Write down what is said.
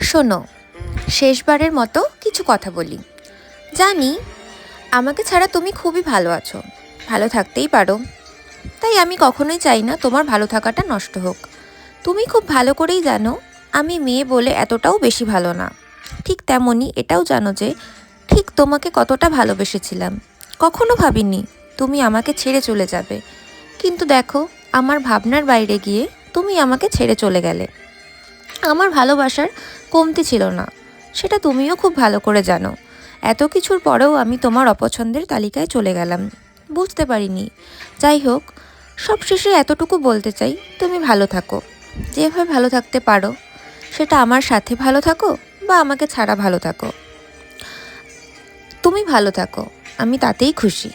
শোনো, শেষবারের মতো কিছু কথা বলি। জানি আমাকে ছাড়া তুমি খুবই ভালো আছো, ভালো থাকতেই পারো। তাই আমি কখনোই চাই না তোমার ভালো থাকাটা নষ্ট হোক। তুমি খুব ভালো করেই জানো আমি মেয়ে বলে এতটাও বেশি ভালো না। ঠিক তেমনই এটাও জানো যে ঠিক তোমাকে কতটা ভালোবেসেছিলাম। কখনো ভাবিনি তুমি আমাকে ছেড়ে চলে যাবে। কিন্তু দেখো, আমার ভাবনার বাইরে গিয়ে তুমি আমাকে ছেড়ে চলে গেলে। আমার ভালোবাসার কমতি ছিল না, সেটা তুমিও খুব ভালো করে জানো। এত কিছুর পরেও আমি তোমার অপছন্দের তালিকায় চলে গেলাম, বুঝতে পারিনি। যাই হোক, সবশেষে এতটুকু বলতে চাই, তুমি ভালো থাকো, যেভাবে ভালো থাকতে পারো। সেটা আমার সাথে ভালো থাকো বা আমাকে ছাড়া ভালো থাকো, তুমি ভালো থাকো, আমি তাতেই খুশি।